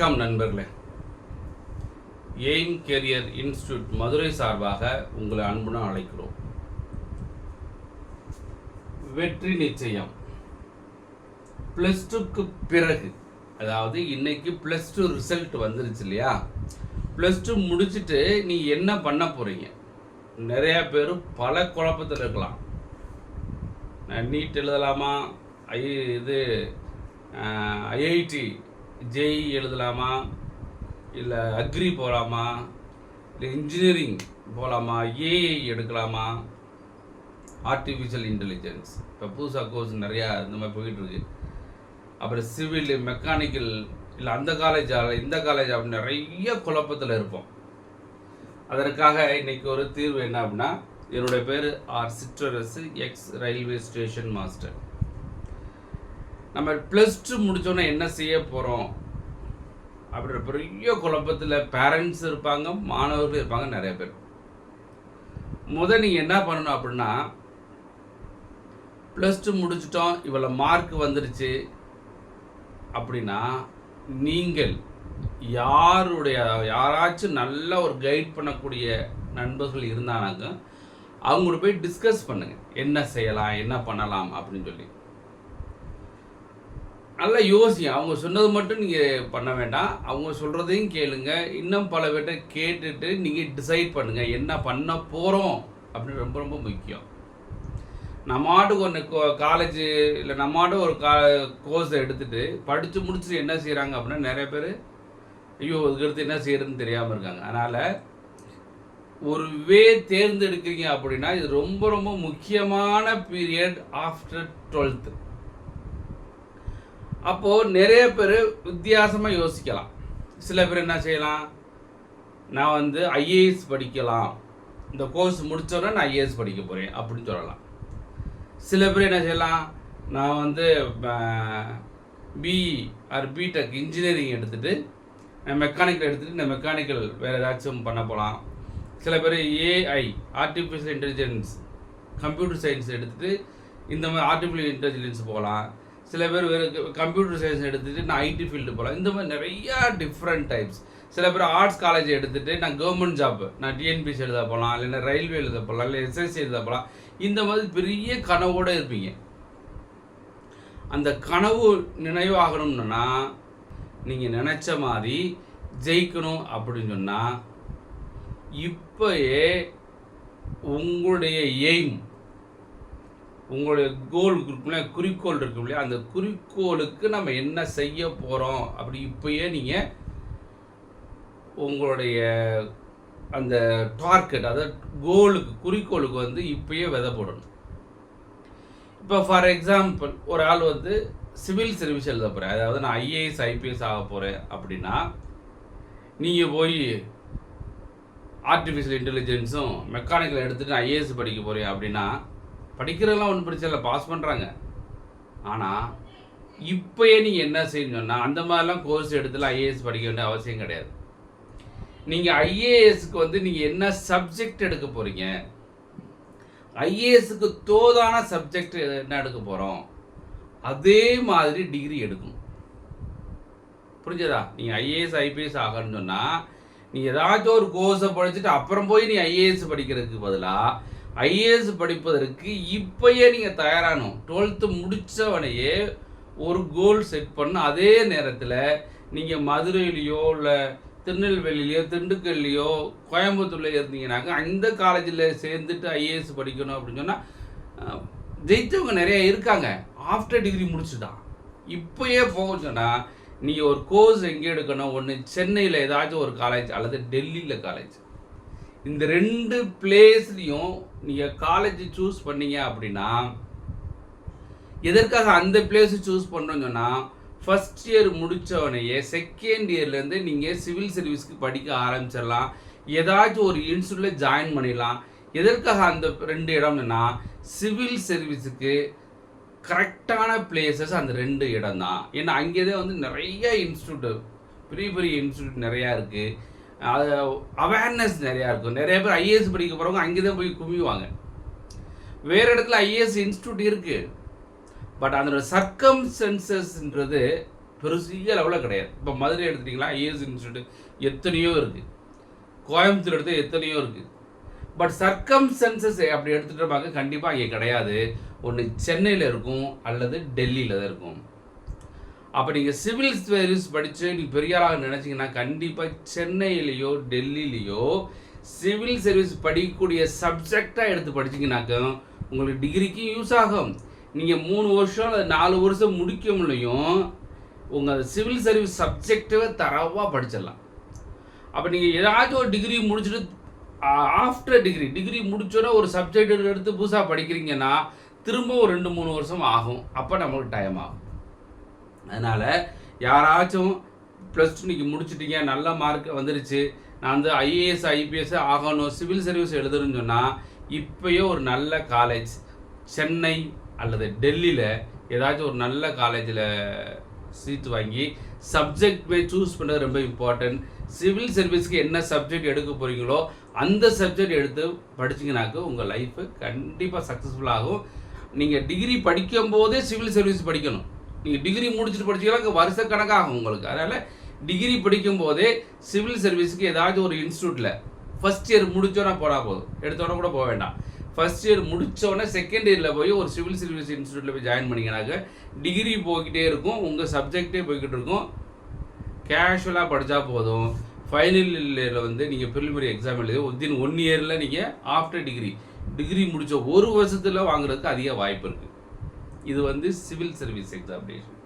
வணக்கம் நண்பர்களே. Aim carrier institute Madurai சார்பாக உங்களை அன்புடன் அழைக்கிறோம். வெற்றி நிச்சயம். +2க்கு பிறகு, அதாவது இன்னைக்கு +2 ரிசல்ட் வந்துருச்சு இல்லையா? +2 முடிச்சுட்டு நீ என்ன பண்ண போறீங்க? நிறைய பேர் பல குழப்பத்தில் இருக்கலாம். நீட் எழுதலாமா, ஐஐடி ஜேஇ எழுதலாமா, இல்லை அக்ரி போகலாமா, இல்லை இன்ஜினியரிங் போகலாமா, ஏஐ எடுக்கலாமா, ஆர்டிஃபிஷியல் இன்டெலிஜென்ஸ் இப்போ புதுசாக கோர்ஸ் நிறையா இந்த மாதிரி போயிட்டுருக்கு. அப்புறம் சிவில், மெக்கானிக்கல், இல்லை அந்த காலேஜ் இந்த காலேஜ் அப்படின்னு நிறைய குழப்பத்தில் இருப்போம். அதற்காக இன்றைக்கி ஒரு தீர்வு என்ன அப்படின்னா, என்னுடைய பேர் ஆர் சிற்றரசு, எக்ஸ் ரயில்வே ஸ்டேஷன் மாஸ்டர். நம்ம +2 முடித்தோன்னே என்ன செய்ய போகிறோம் அப்படின்ற பெரிய குழப்பத்தில் பேரண்ட்ஸ் இருப்பாங்க, மாணவர்கள் இருப்பாங்க, நிறைய பேர். நீங்கள் என்ன பண்ணணும் அப்படின்னா, +2 முடிச்சிட்டோம், இவ்வளோ மார்க் வந்துருச்சு அப்படின்னா, நீங்கள் யாராச்சும் நல்ல ஒரு கைட் பண்ணக்கூடிய நண்பர்கள் இருந்தானாங்க, அவங்களோட போய் டிஸ்கஸ் பண்ணுங்கள், என்ன செய்யலாம், என்ன பண்ணலாம் அப்படின்னு சொல்லி. நல்லா யோசிங்க. அவங்க சொன்னது மட்டும் நீங்கள் பண்ண வேண்டாம், அவங்க சொல்கிறதையும் கேளுங்க. இன்னும் பல பேர்ட்ட கேட்டுட்டு நீங்கள் டிசைட் பண்ணுங்கள் என்ன பண்ண போகிறோம் அப்படின்னு. ரொம்ப ரொம்ப முக்கியம். நம்மாட்டுக்கு ஒன்று காலேஜு இல்லை நம்மாட்டு ஒரு கோர்ஸை எடுத்துகிட்டு படித்து முடிச்சுட்டு என்ன செய்கிறாங்க அப்படின்னா, நிறைய பேர் ஐயோ அதுக்கடுத்து என்ன செய்யறதுன்னு தெரியாமல் இருக்காங்க. அதனால் ஒரு தேர்ந்தெடுக்கிறீங்க அப்படின்னா, இது ரொம்ப ரொம்ப முக்கியமான பீரியட் ஆஃப்டர் 12th. அப்போது நிறைய பேர் வித்தியாசமாக யோசிக்கலாம். சில பேர் என்ன செய்யலாம், நான் ஐஏஎஸ் படிக்கலாம், இந்த கோர்ஸ் முடித்தோன்னே நான் ஐஏஎஸ் படிக்க போகிறேன் அப்படின்னு சொல்லலாம். சில பேர் என்ன செய்யலாம், நான் பிஇ ஆர் பிடெக் இன்ஜினியரிங் எடுத்துகிட்டு மெக்கானிக்கல் எடுத்துகிட்டு இந்த மெக்கானிக்கல் வேறு ஏதாச்சும் பண்ண போகலாம். சில பேர் AI artificial intelligence computer science எடுத்துகிட்டு இந்த மாதிரி ஆர்டிஃபிஷியல் இன்டெலிஜென்ஸ் போகலாம். சில பேர் வேறு கம்ப்யூட்டர் சயின்ஸ் எடுத்துகிட்டு நான் ஐடி ஃபீல்டு போகலாம். இந்த மாதிரி நிறையா டிஃப்ரெண்ட் டைப்ஸ். சில பேர் ஆர்ட்ஸ் காலேஜ் எடுத்துகிட்டு நான் கவர்மெண்ட் ஜாப், நான் டிஎன்பிசி எழுத போகலாம், இல்லைன்னா ரயில்வே எழுத போகலாம், இல்லை எஸ்எஸ்சி எழுத போகலாம். இந்த மாதிரி பெரிய கனவோடு இருப்பீங்க. அந்த கனவு நினைவாகணும்னா, நீங்கள் நினச்ச மாதிரி ஜெயிக்கணும் அப்படின்னு சொன்னால், இப்போயே உங்களுடைய எய்ம், உங்களுடைய கோல் இருக்குல்ல, குறிக்கோள் இருக்கும் இல்லையா, அந்த குறிக்கோளுக்கு நம்ம என்ன செய்ய போகிறோம் அப்படி இப்போயே நீங்கள் உங்களுடைய அந்த டார்கெட், அதாவது கோலுக்கு, குறிக்கோளுக்கு இப்போயே விதை போடணும். இப்போ ஃபார் எக்ஸாம்பிள் ஒரு ஆள் சிவில் சர்வீஸ் எழுத போகிறேன், அதாவது நான் ஐஏஎஸ் ஐபிஎஸ் ஆக போகிறேன் அப்படின்னா, நீங்கள் போய் ஆர்டிஃபிஷியல் இன்டெலிஜென்ஸும் மெக்கானிக்கல் எடுத்துகிட்டு ஐஏஎஸ் படிக்க போகிறேன் அப்படின்னா, படிக்கிறதெல்லாம் ஒன்றும் பிரச்சனை இல்லை, பாஸ் பண்ணுறாங்க. ஆனால் இப்போயே நீங்கள் என்ன செய்யணும்னா, அந்த மாதிரிலாம் கோர்ஸ் எடுத்துலாம் ஐஏஎஸ் படிக்க வேண்டிய அவசியம் கிடையாது. நீங்கள் ஐஏஎஸ்க்கு நீங்கள் என்ன சப்ஜெக்ட் எடுக்க போகிறீங்க, ஐஏஎஸ்க்கு தோதான சப்ஜெக்ட் என்ன எடுக்க போகிறோம், அதே மாதிரி டிகிரி எடுக்கணும். புரிஞ்சதா? நீங்கள் ஐஏஎஸ் ஐபிஎஸ் ஆகணும்னு சொன்னால், நீங்கள் ஏதாச்சும் ஒரு கோர்ஸை படிச்சுட்டு அப்புறம் போய் நீ ஐஏஎஸ் படிக்கிறதுக்கு பதிலாக ஐஏஎஸ் படிப்பதற்கு இப்போயே நீங்கள் தயாராகணும். 12th முடித்தவனையே ஒரு கோல் செட் பண்ண, அதே நேரத்தில் நீங்கள் மதுரையிலையோ இல்லை திருநெல்வேலியிலையோ திண்டுக்கல்லையோ கோயம்புத்தூர்லையோ இருந்தீங்கன்னாக்க, அந்த காலேஜில் சேர்ந்துட்டு ஐஏஎஸ் படிக்கணும் அப்படின்னு சொன்னால் ஜெயித்தவங்க நிறைய இருக்காங்க. ஆஃப்டர் டிகிரி முடிச்சுதான் இப்போயே போக சொன்னால், நீங்கள் ஒரு கோர்ஸ் எங்கே எடுக்கணும், ஒன்று சென்னையில் ஏதாச்சும் ஒரு காலேஜ் அல்லது டெல்லியில் காலேஜ். இந்த 2 பிளேஸ்லையும் நீங்கள் காலேஜ் சூஸ் பண்ணீங்க அப்படின்னா, எதற்காக அந்த பிளேஸ் சூஸ் பண்ணுறோன்னு சொன்னால், ஃபஸ்ட் இயர் முடித்தவனையே செகண்ட் இயர்லேருந்து நீங்கள் சிவில் சர்வீஸ்க்கு படிக்க ஆரம்பிச்சிடலாம். ஏதாச்சும் ஒரு இன்ஸ்டியூட்டில் ஜாயின் பண்ணிடலாம். எதற்காக அந்த 2 இடம்னா, சிவில் சர்வீஸுக்கு கரெக்டான பிளேசஸ் அந்த 2 இடம் தான். ஏன்னா அங்கே தான் நிறைய இன்ஸ்டியூட்டு, பெரிய பெரிய இன்ஸ்டியூட் நிறையா இருக்குது, அவேர்னஸ் நிறையா இருக்கும். நிறைய பேர் ஐஏஎஸ் படிக்க போகிறவங்க அங்கே தான் போய் குமிவாங்க. வேறு இடத்துல ஐஏஎஸ் இன்ஸ்டியூட் இருக்குது, பட் அதோட சர்க்கம்ஸ்டன்சஸ்ன்றது பெருசிய லெவலில் கிடையாது. இப்போ மதுரை எடுத்துட்டிங்களா, ஐஏஎஸ் இன்ஸ்டியூட் எத்தனையோ இருக்குது, கோயம்புத்தூர் எடுத்து எத்தனையோ இருக்குது. பட் சர்க்கம்ஸ்டன்சஸ் அப்படி எடுத்துகிட்டு பார்க்க கண்டிப்பாக இங்கே கிடையாது. ஒன்று சென்னையில் இருக்கும் அல்லது டெல்லியில் தான் இருக்கும். அப்போ நீங்கள் சிவில் சர்வீஸ் படித்து நீங்கள் பெரிய ஆளாக நினச்சிங்கன்னா கண்டிப்பாக சென்னையிலையோ டெல்லியிலையோ சிவில் சர்வீஸ் படிக்கக்கூடிய சப்ஜெக்டாக எடுத்து படிச்சிங்கனாக்க உங்களுக்கு டிகிரிக்கும் யூஸ் ஆகும். நீங்கள் 3 வருஷம் அல்லது 4 வருஷம் முடிக்க முடியும் உங்கள் சிவில் சர்வீஸ் சப்ஜெக்டவே தரவாக படிச்சிடலாம். அப்போ நீங்கள் ஏதாச்சும் ஒரு டிகிரி முடிச்சுட்டு ஆஃப்டர் டிகிரி முடிச்சோன்னா ஒரு சப்ஜெக்ட் எடுத்து புதுசாக படிக்கிறீங்கன்னா திரும்ப ஒரு 2-3 வருஷம் ஆகும். அப்போ நம்மளுக்கு டைம் ஆகும். அதனால் யாராச்சும் +2 நீங்கள் முடிச்சிட்டிங்க, நல்ல மார்க் வந்துருச்சு, நான் வந்து ஐஏஎஸ் ஐபிஎஸ் ஆகணும், சிவில் சர்வீஸ் எழுதுறேன்னு சொன்னால் இப்போயே ஒரு நல்ல காலேஜ் சென்னை அல்லது டெல்லியில் ஏதாச்சும் ஒரு நல்ல காலேஜில் சீட் வாங்கி சப்ஜெக்ட் போய் சூஸ் பண்ணுறது ரொம்ப இம்பார்ட்டன்ட். சிவில் சர்வீஸ்க்கு என்ன சப்ஜெக்ட் எடுக்க போகிறீங்களோ அந்த சப்ஜெக்ட் எடுத்து படிச்சிங்கனாக்க உங்கள் லைஃபு கண்டிப்பாக சக்ஸஸ்ஃபுல்லாகும். நீங்கள் டிகிரி படிக்கும் போதே சிவில் சர்வீஸ் படிக்கணும். நீங்கள் டிகிரி முடிச்சுட்டு படிச்சிங்கன்னா வருஷக்கணக்காகும் உங்களுக்கு. அதனால் டிகிரி படிக்கும் போதே சிவில் சர்வீஸுக்கு ஏதாச்சும் ஒரு இன்ஸ்டியூட்டில் ஃபஸ்ட் இயர் முடித்தோன்னா போனால் போதும், எடுத்தோடனே கூட போக வேண்டாம். ஃபஸ்ட் இயர் முடித்தோடனே செகண்ட் இயரில் போய் ஒரு சிவில் சர்வீஸ் இன்ஸ்டியூட்டில் போய் ஜாயின் பண்ணிங்கனாக்க டிகிரி போய்கிட்டே இருக்கும், உங்கள் சப்ஜெக்டே போய்கிட்டு இருக்கும். கேஷுவலாக படித்தா போதும். ஃபைனல் இயரில் வந்து நீங்கள் ப்ரிலிமினரி எக்ஸாம் எழுதி வித்தின் 1 இயரில் நீங்கள் ஆஃப்டர் டிகிரி முடித்த 1 வருஷத்தில் வாங்குறதுக்கு அதிக வாய்ப்பு இருக்குது. இது வந்து சிவில் சர்வீஸ் எக்ஸாமினேஷன்.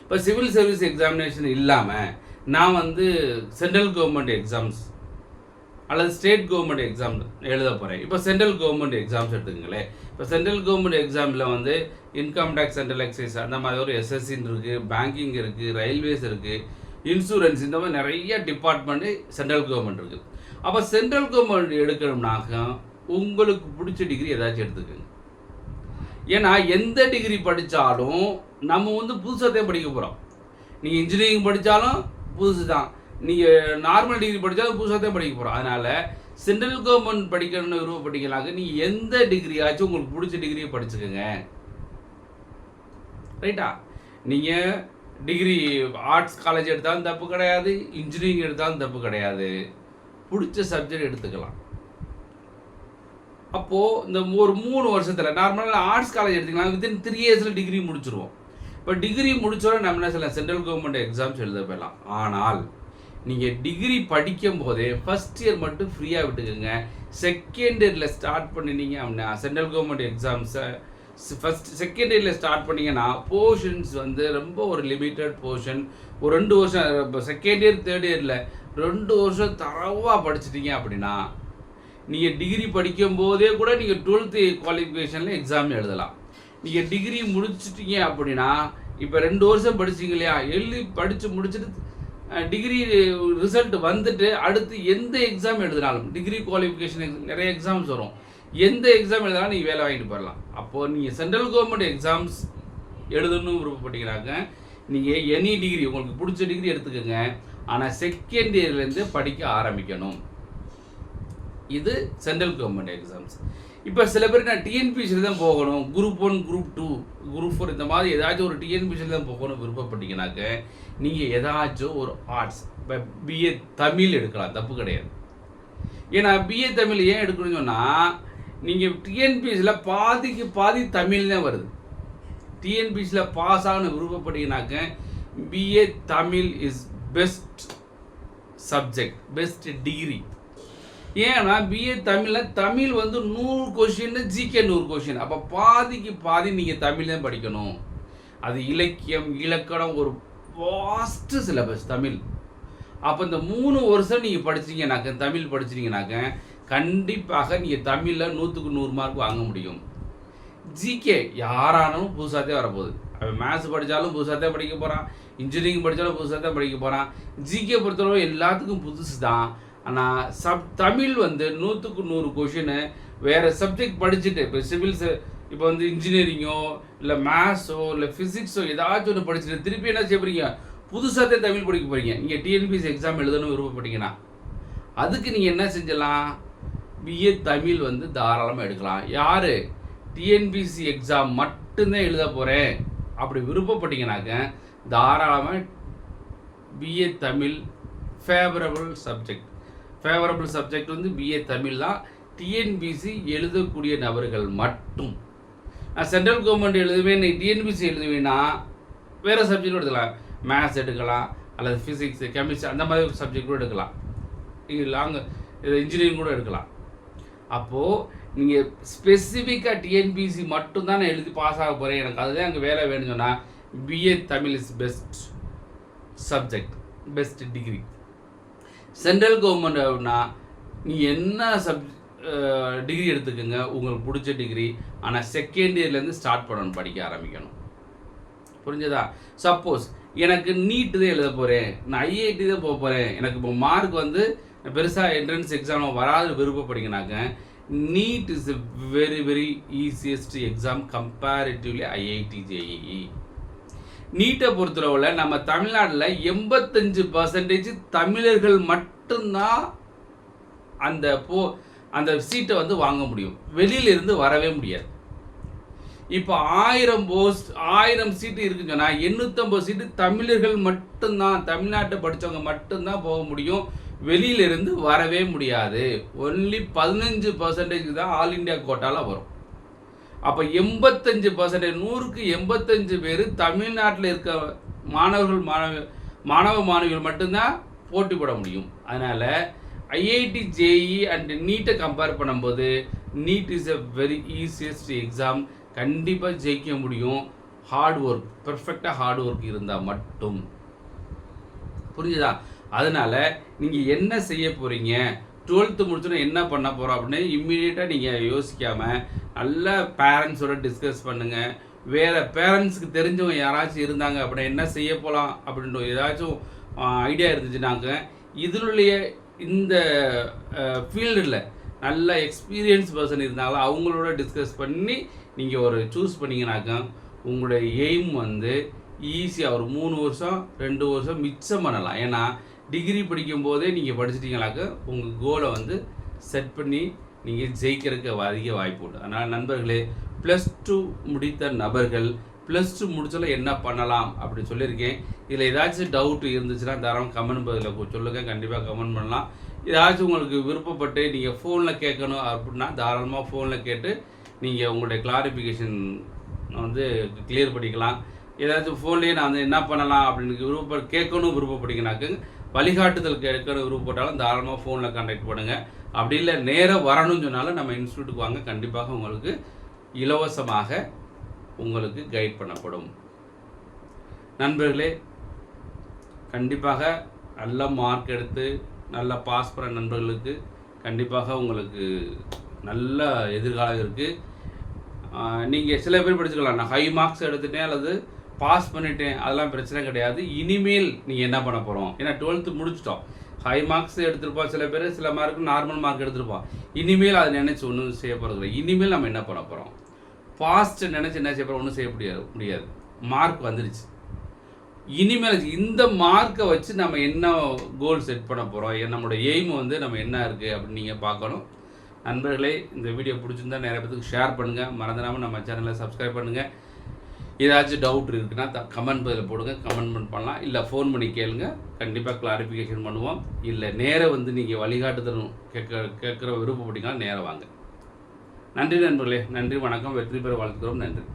இப்போ சிவில் சர்வீஸ் எக்ஸாமினேஷன் இல்லாமல் நான் வந்து சென்ட்ரல் கவர்மெண்ட் எக்ஸாம்ஸ் அல்லது ஸ்டேட் கவர்மெண்ட் எக்ஸாம் எழுத போகிறேன். இப்போ சென்ட்ரல் கவர்மெண்ட் எக்ஸாம்ஸ் எடுத்துக்கங்களேன். இப்போ சென்ட்ரல் கவர்மெண்ட் எக்ஸாமில் வந்து இன்கம் டேக்ஸ், சென்ட்ரல் எக்ஸைஸ், அந்த மாதிரி ஒரு எஸ்எஸ்சின்னு இருக்குது, பேங்கிங் இருக்குது, ரயில்வேஸ் இருக்குது, இன்சூரன்ஸ், இந்த மாதிரி நிறைய டிபார்ட்மெண்ட்டு சென்ட்ரல் கவர்மெண்ட் இருக்குது. அப்போ சென்ட்ரல் கவர்மெண்ட் எடுக்கணும்னாக்க உங்களுக்கு பிடிச்ச டிகிரி ஏதாச்சும் எடுத்துக்கோங்க. ஏன்னா எந்த டிகிரி படித்தாலும் நம்ம வந்து புதுசாக தான் படிக்க போகிறோம். நீங்கள் இன்ஜினியரிங் படித்தாலும் புதுசு தான், நீங்கள் நார்மல் டிகிரி படித்தாலும் புதுசாக தான் படிக்க போகிறோம். அதனால் சென்ட்ரல் கவர்மெண்ட் படிக்கணும்னு விருப்பப்பட்டீங்கன்னாக்க நீங்கள் எந்த டிகிரியாச்சும் உங்களுக்கு பிடிச்ச டிகிரியை படிச்சுக்கோங்க. ரைட்டா? நீங்கள் டிகிரி ஆர்ட்ஸ் காலேஜ் எடுத்தாலும் தப்பு கிடையாது, இன்ஜினியரிங் எடுத்தாலும் தப்பு கிடையாது, பிடிச்ச சப்ஜெக்ட் எடுத்துக்கலாம். அப்போது இந்த ஒரு 3 வருஷத்தில் நார்மலாக ஆர்ட்ஸ் காலேஜ் எடுத்துக்கலாம், வித்தின் 3 இயர்ஸில் டிகிரி முடிச்சிருவோம். இப்போ டிகிரி முடிச்சோட நம்ம என்ன சொல்லலாம், சென்ட்ரல் கவர்மெண்ட் எக்ஸாம்ஸ் எழுத போயிடலாம். ஆனால் நீங்கள் டிகிரி படிக்கும் போதே ஃபஸ்ட் இயர் மட்டும் ஃப்ரீயாக விட்டுக்குங்க. செகண்ட் இயரில் ஸ்டார்ட் பண்ணினீங்க அப்படின்னா சென்ட்ரல் கவர்மெண்ட் எக்ஸாம்ஸை செகண்ட் இயரில் ஸ்டார்ட் பண்ணிங்கன்னா போர்ஷன்ஸ் வந்து ரொம்ப ஒரு லிமிட்டட் போர்ஷன். ஒரு 2 வருஷம், இப்போ செகண்ட் இயர் தேர்ட் இயரில் 2 வருஷம் தரவாக படிச்சிட்டிங்க அப்படின்னா நீங்கள் டிகிரி படிக்கும் போதே கூட நீங்கள் 12th குவாலிஃபிகேஷனில் எக்ஸாம் எழுதலாம். நீங்கள் டிகிரி முடிச்சிட்டிங்க அப்படின்னா இப்போ 2 வருஷம் படிச்சிங்க இல்லையா, படித்து முடிச்சுட்டு டிகிரி ரிசல்ட் வந்துட்டு அடுத்து எந்த எக்ஸாம் எழுதினாலும் டிகிரி குவாலிஃபிகேஷன் நிறைய எக்ஸாம்ஸ் வரும், எந்த எக்ஸாம் எழுதினாலும் நீங்கள் வேலை வாங்கிட்டு போயிடலாம். அப்போது நீங்கள் சென்ட்ரல் கவர்மெண்ட் எக்ஸாம்ஸ் எழுதணும்னு விருப்பப்பட்டீங்கன்னாக்க நீங்கள் எனி டிகிரி உங்களுக்கு பிடிச்ச டிகிரி எடுத்துக்கோங்க. ஆனால் செகண்ட் இயர்லேருந்து படிக்க ஆரம்பிக்கணும். இது சென்ட்ரல் கவர்மெண்ட் எக்ஸாம்ஸ். இப்போ சில பேர் நான் டிஎன்பிசியில் தான் போகணும், குரூப் 1, குரூப் 2, குரூப் 4 இந்த மாதிரி ஏதாச்சும் ஒரு டிஎன்பிசியில் தான் போகணும் விருப்பப்பட்டீங்கன்னாக்க நீங்கள் ஏதாச்சும் ஒரு ஆர்ட்ஸ், இப்போ பிஏ தமிழ் எடுக்கலாம், தப்பு கிடையாது. ஏன்னா பிஏ தமிழ் ஏன் எடுக்கணும்னு சொன்னால் நீங்கள் டிஎன்பிசியில் பாதிக்கு பாதி தமிழ் தான் வருது. டிஎன்பிசியில் பாஸ் ஆகணும் விருப்பப்பட்டீங்கன்னாக்க BA Tamil is best subject, best degree. ஏன்னா பிஏ தமிழில் தமிழ் வந்து 100 கொஷின், ஜிகே 100 கொஷின். அப்போ பாதிக்கு பாதி நீங்கள் தமிழ் தான் படிக்கணும். அது இலக்கியம், இலக்கணம், ஒரு வாஸ்ட்டு சிலபஸ் தமிழ். அப்போ இந்த 3 வருஷம் நீங்கள் படிச்சிங்கனாக்க, தமிழ் படிச்சிட்டிங்கனாக்க கண்டிப்பாக நீங்கள் தமிழில் 100க்கு 100 மார்க் வாங்க முடியும். ஜிகே யாரானாலும் புதுசாக தான் வரப்போகுது. அவன் மேத்ஸ் படித்தாலும் புதுசாக தான் படிக்க போகிறான், இன்ஜினியரிங் படித்தாலும் புதுசாக தான் படிக்க போகிறான். ஜிகே பொறுத்தளவு எல்லாத்துக்கும் புதுசு தான். ஆனால் தமிழ் வந்து 100க்கு 100 கொஷினு. வேறு சப்ஜெக்ட் படிச்சுட்டு இப்போ சிவில்ஸு, இப்போ வந்து இன்ஜினியரிங்கோ இல்லை மேத்ஸோ இல்லை ஃபிசிக்ஸோ ஏதாச்சும் ஒன்று படிச்சுட்டு திருப்பி என்ன செய்ய போகிறீங்க, புதுசாக தான் தமிழ் படிக்க போகிறீங்க. நீங்கள் டிஎன்பிசி எக்ஸாம் எழுதணும் விருப்பப்பட்டீங்கன்னா அதுக்கு நீங்கள் என்ன செஞ்சலாம், பிஏ தமிழ் வந்து தாராளமாக எடுக்கலாம். யார் டிஎன்பிசி எக்ஸாம் மட்டும்தான் எழுத போகிறேன் அப்படி விருப்பப்பட்டீங்கன்னாக்க தாராளமாக பிஏ தமிழ் ஃபேவரபிள் சப்ஜெக்ட் வந்து பிஏ தமிழ் தான். டிஎன்பிசி எழுதக்கூடிய நபர்கள் மட்டும். நான் சென்ட்ரல் கவர்மெண்ட் எழுதுவேன், டிஎன்பிசி எழுதுவேன்னா வேறு சப்ஜெக்ட் எடுக்கலாம். மேத்ஸ் எடுக்கலாம், அல்லது ஃபிசிக்ஸ், கெமிஸ்ட்ரி அந்த மாதிரி சப்ஜெக்ட் கூட எடுக்கலாம். இது இன்ஜினியரிங் கூட எடுக்கலாம். அப்போது நீங்கள் ஸ்பெசிஃபிக்காக டிஎன்பிசி மட்டும்தான் நான் எழுதி பாஸ் ஆக போகிறேன், எனக்கு அதுதான் அங்கே வேலை வேணும்னு சொன்னால் BA Tamil is best subject, best degree. Central government அப்படின்னா நீ என்ன டிகிரி எடுத்துக்கோங்க, உங்களுக்கு பிடிச்ச டிகிரி. ஆனால் செகண்ட் இயர்லேருந்து ஸ்டார்ட் பண்ணணும், படிக்க ஆரம்பிக்கணும். புரிஞ்சதா? சப்போஸ் எனக்கு நீட்டு தான் எழுத போகிறேன், நான் ஐஐடி தான் போக போகிறேன், எனக்கு இப்போ மார்க் வந்து பெருசாக என்ட்ரன்ஸ் எக்ஸாம் வராது விருப்பப்படிங்கனாக்க, NEET is a very very easiest exam comparatively IIT JEE. நீட்டை பொறுத்தளவில் நம்ம தமிழ்நாட்டில் 85% தமிழர்கள் மட்டும்தான் அந்த சீட்டை வந்து வாங்க முடியும், வெளியிலிருந்து வரவே முடியாது. இப்போ 1000 சீட்டு இருக்குன்னு சொன்னால் 850 சீட்டு தமிழர்கள் மட்டும்தான், தமிழ்நாட்டை படித்தவங்க மட்டும்தான் போக முடியும், வெளியிலிருந்து வரவே முடியாது. ஒன்லி 15% தான் ஆல் இண்டியா கோட்டாவில் வரும். அப்போ 85%, 100க்கு 85 பேர் தமிழ்நாட்டில் இருக்க மாணவர்கள் மட்டும்தான் போட்டி போட முடியும். அதனால் ஐஐடி ஜேஇ அண்ட் நீட்டை கம்பேர் பண்ணும்போது NEET is a very easiest exam. கண்டிப்பாக ஜெயிக்க முடியும், ஹார்ட் ஒர்க், பெர்ஃபெக்டாக ஹார்ட் ஒர்க் இருந்தால் மட்டும். புரிஞ்சுதா? அதனால் நீங்கள் என்ன செய்ய போகிறீங்க, 12th முடிச்சோன்னா என்ன பண்ண போகிறோம் அப்படின்னு இம்மிடியேட்டாக நீங்கள் யோசிக்காமல் நல்லா பேரண்ட்ஸோட டிஸ்கஸ் பண்ணுங்கள். வேறு பேரண்ட்ஸுக்கு தெரிஞ்சவங்க யாராச்சும் இருந்தாங்க அப்படின்னா என்ன செய்ய போகலாம் அப்படின்ற ஏதாச்சும் ஐடியா இருந்துச்சுனாங்க, இதனுடைய இந்த ஃபீல்டில் நல்ல எக்ஸ்பீரியன்ஸ் பர்சன் இருந்தாலும் அவங்களோட டிஸ்கஸ் பண்ணி நீங்கள் ஒரு சூஸ் பண்ணிங்கனாக்கா உங்களுடைய எய்ம் வந்து ஈஸியாக ஒரு 3 வருஷம் 2 வருஷம் மிச்சம் பண்ணலாம். ஏன்னா டிகிரி படிக்கும்போதே நீங்கள் படிச்சிட்டிங்கனாக்க உங்கள் கோலை வந்து செட் பண்ணி நீங்கள் ஜெயிக்கிறதுக்கு அதிக வாய்ப்பு உண்டு. அதனால் நண்பர்களே, +2 முடித்த நபர்கள் +2 முடிச்சாலும் என்ன பண்ணலாம் அப்படின்னு சொல்லியிருக்கேன். இதில் ஏதாச்சும் டவுட் இருந்துச்சுன்னா தாராளமாக கமெண்ட் பதில் சொல்லுங்கள், கண்டிப்பாக கமெண்ட் பண்ணலாம். ஏதாச்சும் உங்களுக்கு விருப்பப்பட்டு நீங்கள் ஃபோனில் கேட்கணும் அப்படின்னா தாராளமாக ஃபோனில் கேட்டு நீங்கள் உங்களுடைய கிளாரிஃபிகேஷன் வந்து கிளியர் பண்ணிக்கலாம். ஏதாச்சும் ஃபோன்லேயே நான் வந்து என்ன பண்ணலாம் அப்படின்னு விருப்பப்பட்டீங்கன்னாக்க வழிகாட்டுதல் கேட்கணும் விருப்பப்பட்டாலும் தாராளமாக ஃபோனில் கான்டாக்ட் பண்ணுங்கள். அப்படி இல்லை நேராக வரணும்னு சொன்னாலும் நம்ம இன்ஸ்டியூட்டுக்கு வாங்க, கண்டிப்பாக உங்களுக்கு இலவசமாக உங்களுக்கு கைட் பண்ணப்படும். நண்பர்களே, கண்டிப்பாக நல்ல மார்க் எடுத்து நல்லா பாஸ் பண்ண நண்பர்களுக்கு கண்டிப்பாக உங்களுக்கு நல்ல எதிர்காலம் இருக்குது. நீங்கள் சில பேர் படிச்சுக்கலாம், நான் ஹை மார்க்ஸ் எடுத்துட்டேன் அல்லது பாஸ் பண்ணிட்டேன், அதெல்லாம் பிரச்சனை கிடையாது. இனிமேல் நீங்கள் என்ன பண்ண போகிறோம், ஏன்னா 12th முடிச்சிட்டோம், ஹை மார்க்ஸ் எடுத்துருப்போம், சில பேர் சில மார்க்கு நார்மல் மார்க் எடுத்துருப்போம். இனிமேல் அதை நினச்சி ஒன்றும் செய்ய போகிறது இல்லை. இனிமேல் நம்ம என்ன பண்ண போகிறோம், ஃபாஸ்ட்டு நினச்சி என்ன செய்ய போகிறோம், ஒன்றும் செய்ய முடியாது. மார்க் வந்துடுச்சு. இனிமேல் இந்த மார்க்கை வச்சு நம்ம என்ன கோல் செட் பண்ண போகிறோம், நம்மளோட எய்ம் வந்து நம்ம என்ன இருக்குது அப்படின்னு நீங்கள் பார்க்கணும். நண்பர்களே, இந்த வீடியோ பிடிச்சிருந்தா நிறைய பேருக்கு ஷேர் பண்ணுங்கள், மறந்துடாமல் நம்ம சேனலை சப்ஸ்கிரைப் பண்ணுங்கள். ஏதாச்சும் டவுட் இருக்குன்னா கமெண்ட் பதில் போடுங்க, கமெண்ட் பண்ணலாம். இல்லை ஃபோன் பண்ணி கேளுங்க, கண்டிப்பாக கிளாரிஃபிகேஷன் பண்ணுவோம். இல்லை நேராக வந்து நீங்கள் வழிகாட்டுதல் கேட்குற விருப்பப்பட்டீங்கன்னா நேராக வாங்க. நன்றி நண்பர்களே, நன்றி, வணக்கம், வெற்றி பெற வாழ்த்துக்கிறோம். நன்றி.